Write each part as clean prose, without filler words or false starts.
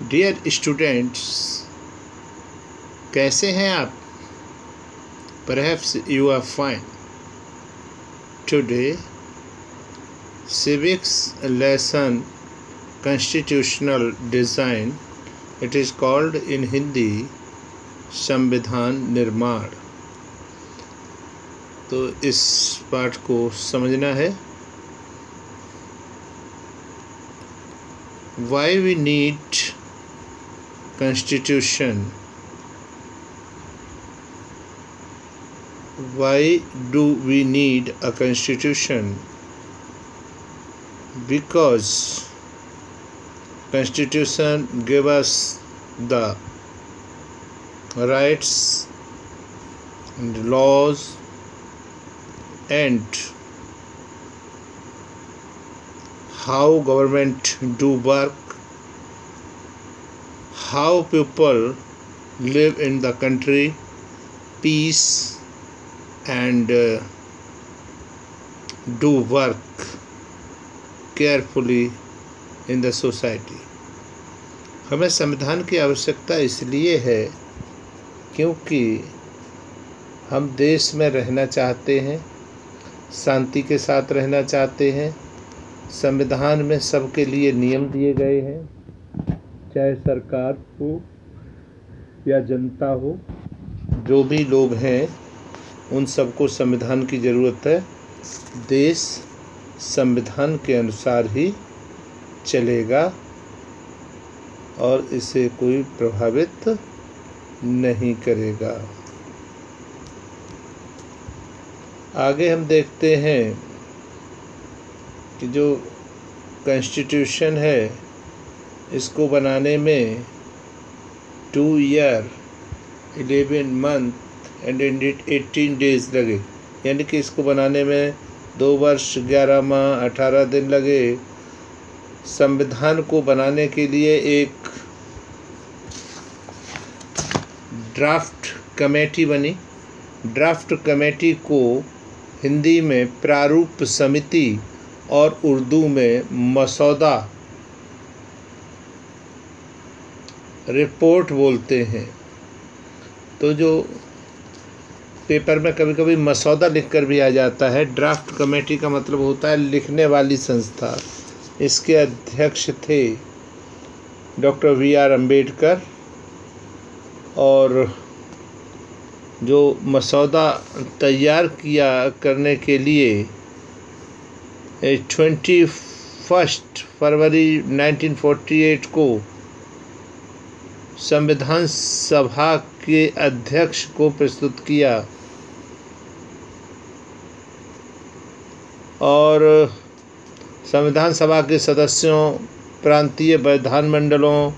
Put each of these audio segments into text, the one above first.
Dear students, कैसे हैं आप? Perhaps you are fine. Today, civics lesson constitutional design. It is called in Hindi संविधान निर्माण। तो इस पाठ को समझना है। Why we need constitution? Why do we need a constitution? Because constitution give us the rights and laws and how government do work, how people live in the country, peace and do work carefully in the society. हमें संविधान की आवश्यकता इसलिए है क्योंकि हम देश में रहना चाहते हैं, शांति के साथ रहना चाहते हैं। संविधान में सबके लिए नियम दिए गए हैं, चाहे सरकार हो या जनता हो, जो भी लोग हैं उन सबको संविधान की ज़रूरत है। देश संविधान के अनुसार ही चलेगा और इसे कोई प्रभावित नहीं करेगा। आगे हम देखते हैं कि जो कॉन्स्टिट्यूशन है इसको बनाने में 2 ईयर 11 मंथ एंड 18 डेज लगे, यानी कि इसको बनाने में 2 वर्ष 11 माह 18 दिन लगे। संविधान को बनाने के लिए एक ड्राफ्ट कमेटी बनी। ड्राफ्ट कमेटी को हिंदी में प्रारूप समिति और उर्दू में मसौदा रिपोर्ट बोलते हैं। तो जो पेपर में कभी कभी मसौदा लिखकर भी आ जाता है। ड्राफ्ट कमेटी का मतलब होता है लिखने वाली संस्था। इसके अध्यक्ष थे डॉक्टर V.R. अम्बेडकर और जो मसौदा तैयार किया करने के लिए 21 फरवरी 1948 को संविधान सभा के अध्यक्ष को प्रस्तुत किया और संविधान सभा के सदस्यों, प्रांतीय विधानमंडलों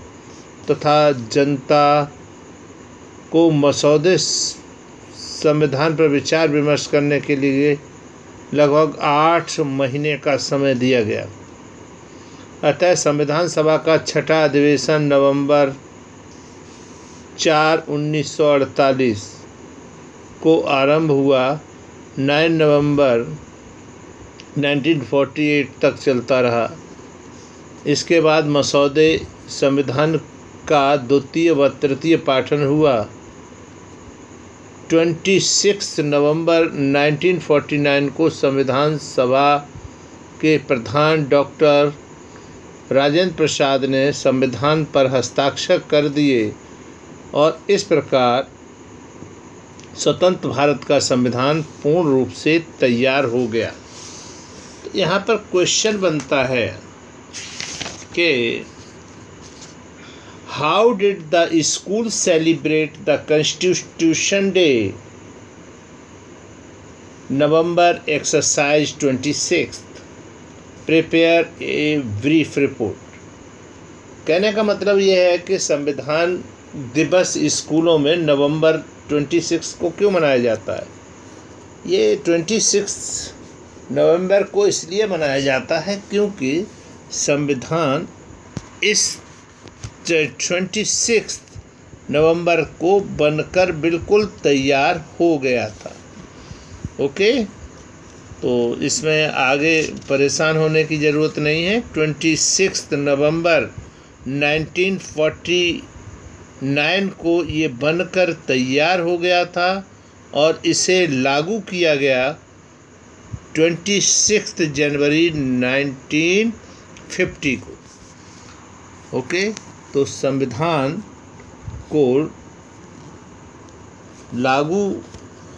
तथा जनता को मसौदे संविधान पर विचार विमर्श करने के लिए लगभग 8 महीने का समय दिया गया। अतः संविधान सभा का 6ठा अधिवेशन नवंबर 4, 1948 को आरंभ हुआ। 9 नवंबर 1948 तक चलता रहा। इसके बाद मसौदे संविधान का द्वितीय व तृतीय पाठन हुआ। 26 नवंबर 1949 को संविधान सभा के प्रधान डॉक्टर राजेंद्र प्रसाद ने संविधान पर हस्ताक्षर कर दिए और इस प्रकार स्वतंत्र भारत का संविधान पूर्ण रूप से तैयार हो गया। तो यहाँ पर क्वेश्चन बनता है कि how did the school celebrate the constitution day November exercise 26 prepare a brief report. कहने का मतलब यह है कि संविधान दिवस स्कूलों में नवंबर 26 को क्यों मनाया जाता है। ये 26 नवंबर को इसलिए मनाया जाता है क्योंकि संविधान इस 26 नवंबर को बनकर बिल्कुल तैयार हो गया था। ओके, तो इसमें आगे परेशान होने की ज़रूरत नहीं है। 26 नवंबर 1949 को ये बनकर तैयार हो गया था और इसे लागू किया गया 26 जनवरी 1950 को। ओके, तो संविधान को लागू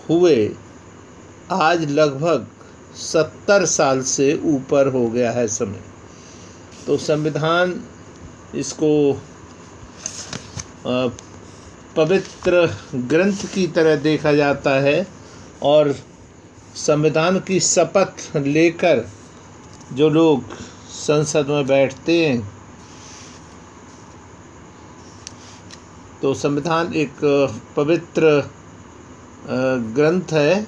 हुए आज लगभग 70 साल से ऊपर हो गया है समय। तो संविधान इसको पवित्र ग्रंथ की तरह देखा जाता है और संविधान की शपथ लेकर जो लोग संसद में बैठते हैं, तो संविधान एक पवित्र ग्रंथ है।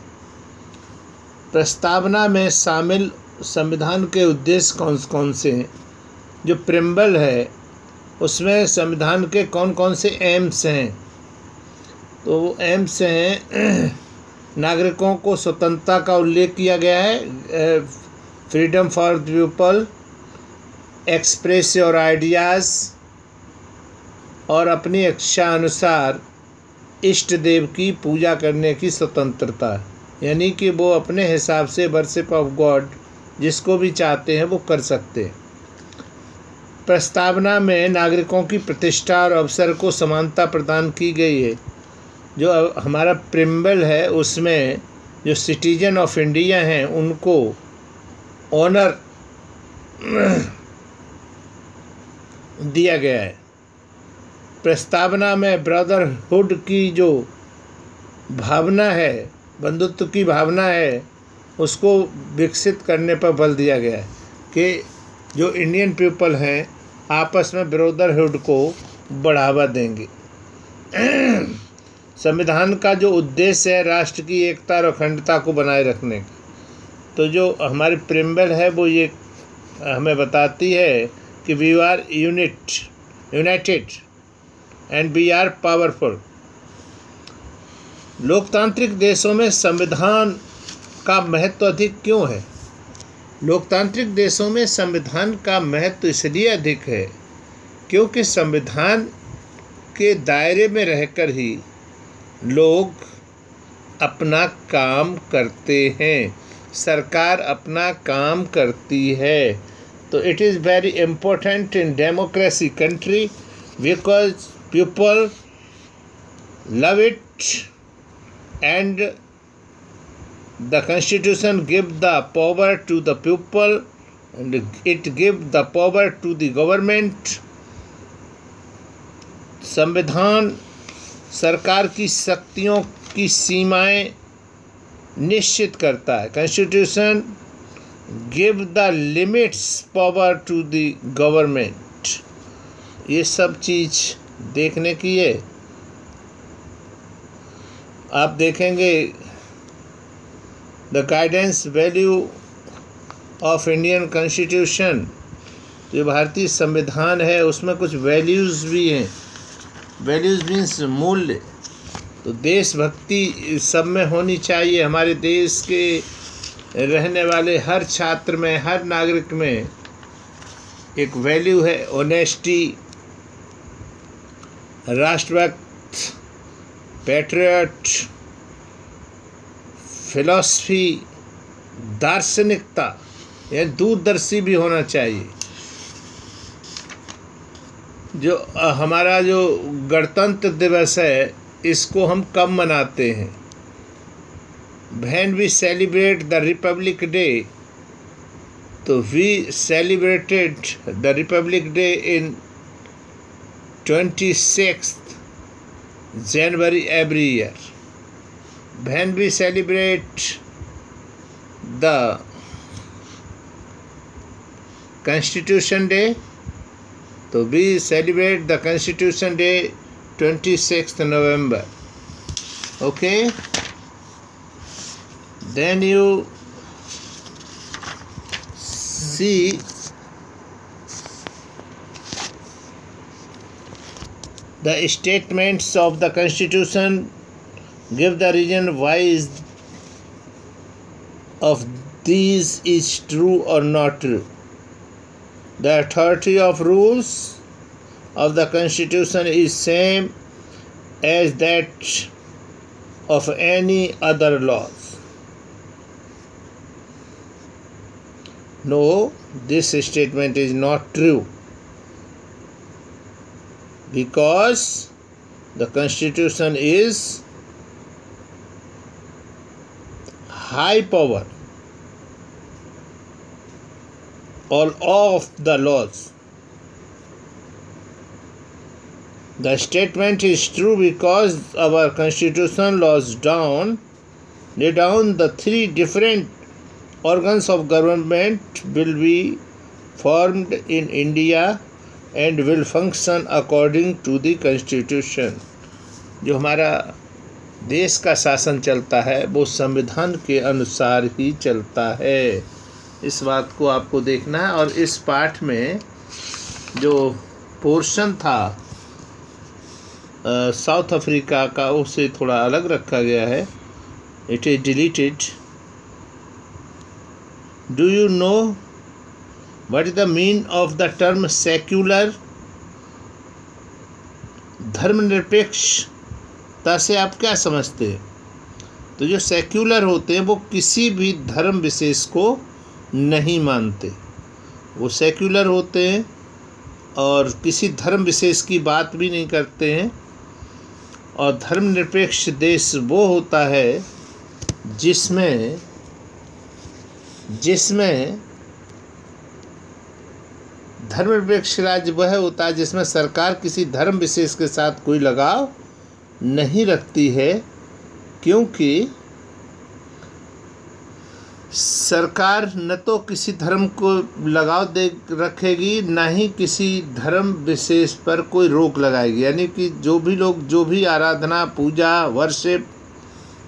प्रस्तावना में शामिल संविधान के उद्देश्य कौन कौन से हैं? जो प्रिम्बल है उसमें संविधान के कौन कौन से एम्स हैं? तो वो एम्स हैं, नागरिकों को स्वतंत्रता का उल्लेख किया गया है, freedom for people, express your ideas, और अपनी इच्छा अनुसार इष्ट देव की पूजा करने की स्वतंत्रता, यानी कि वो अपने हिसाब से वर्शिप ऑफ गॉड जिसको भी चाहते हैं वो कर सकते हैं। प्रस्तावना में नागरिकों की प्रतिष्ठा और अवसर को समानता प्रदान की गई है। जो हमारा प्रिम्बल है उसमें जो सिटीजन ऑफ इंडिया हैं उनको ऑनर दिया गया है। प्रस्तावना में ब्रदरहुड की जो भावना है, बंधुत्व की भावना है, उसको विकसित करने पर बल दिया गया है कि जो इंडियन पीपल हैं आपस में ब्रदरहुड को बढ़ावा देंगे। संविधान का जो उद्देश्य है राष्ट्र की एकता और अखंडता को बनाए रखने का। तो जो हमारी प्रिम्बल है वो ये हमें बताती है कि we are united and we are powerful. लोकतांत्रिक देशों में संविधान का महत्व अधिक क्यों है? लोकतांत्रिक देशों में संविधान का महत्व इसलिए अधिक है क्योंकि संविधान के दायरे में रहकर ही लोग अपना काम करते हैं, सरकार अपना काम करती है। तो it is very important in democracy country because people love it and the constitution give the power to the people and it give the power to the government। संविधान सरकार की शक्तियों की सीमाएं निश्चित करता है। Constitution give the limits power to the government। ये सब चीज़ देखने की है। आप देखेंगे the guidance value of Indian constitution, जो भारतीय संविधान है उसमें कुछ वैल्यूज़ भी हैं। वैल्यूज़ मीन्स मूल्य। तो देशभक्ति सब में होनी चाहिए। हमारे देश के रहने वाले हर छात्र में, हर नागरिक में एक वैल्यू है ऑनेस्टी, राष्ट्रभक्त, पैट्रियट, फिलॉसफी, दार्शनिकता, या दूरदर्शी भी होना चाहिए। जो हमारा जो गणतंत्र दिवस है इसको हम कब मनाते हैं? When we celebrate the Republic Day, तो we celebrated the Republic Day in 26th January every year। When we celebrate the Constitution Day, तो we celebrate the Constitution Day 26th November। Okay, then you see the statements of the Constitution give the reason why of these is true or not true. The authority of rules, of the Constitution is same as that of any other laws. No, this statement is not true, because the Constitution is high power all of the laws. The statement is true because our Constitution lays down the three different organs of government will be formed in India and will function according to the Constitution. जो हमारा देश का शासन चलता है वो संविधान के अनुसार ही चलता है। इस बात को आपको देखना है। और इस पाठ में जो पोर्शन था साउथ अफ्रीका का उसे थोड़ा अलग रखा गया है। It is deleted. Do you know what is the mean of the term secular? धर्मनिरपेक्षता से आप क्या समझते हैं? तो जो सेक्युलर होते हैं वो किसी भी धर्म विशेष को नहीं मानते, वो सेक्युलर होते हैं और किसी धर्म विशेष की बात भी नहीं करते हैं। और धर्मनिरपेक्ष देश वो होता है जिसमें धर्मनिरपेक्ष राज्य वह होता है जिसमें सरकार किसी धर्म विशेष के साथ कोई लगाव नहीं रखती है, क्योंकि सरकार न तो किसी धर्म को लगाव रखेगी, न ही किसी धर्म विशेष पर कोई रोक लगाएगी। यानी कि जो भी लोग जो भी आराधना, पूजा, वर्शिप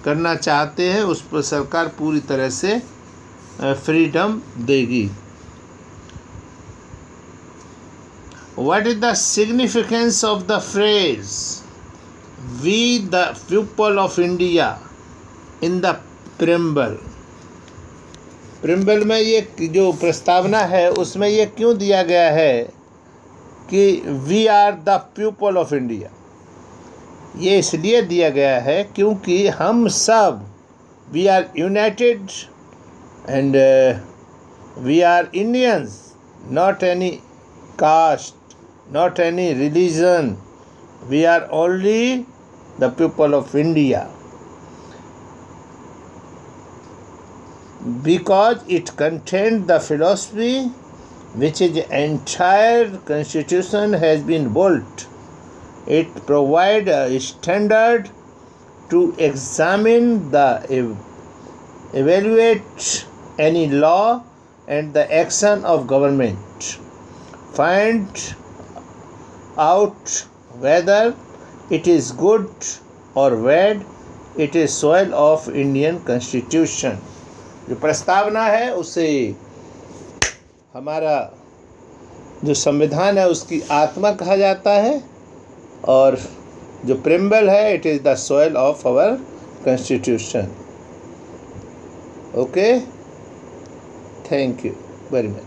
करना चाहते हैं उस पर सरकार पूरी तरह से फ्रीडम देगी। What is the significance of the phrase "We the people of India" in the preamble? Preamble में ये जो प्रस्तावना है उसमें ये क्यों दिया गया है कि we are the people of India? ये इसलिए दिया गया है क्योंकि हम सब we are united and we are Indians, not any caste, not any religion, we are only the people of India. Because it contained the philosophy which its entire constitution has been built. It provides a standard to examine evaluate any law and the action of government, find out whether it is good or bad. It is soil of Indian Constitution. जो प्रस्तावना है उसे हमारा जो संविधान है उसकी आत्मा कहा जाता है, और जो प्रिम्बल है it is the soil of our constitution. Okay, thank you very much.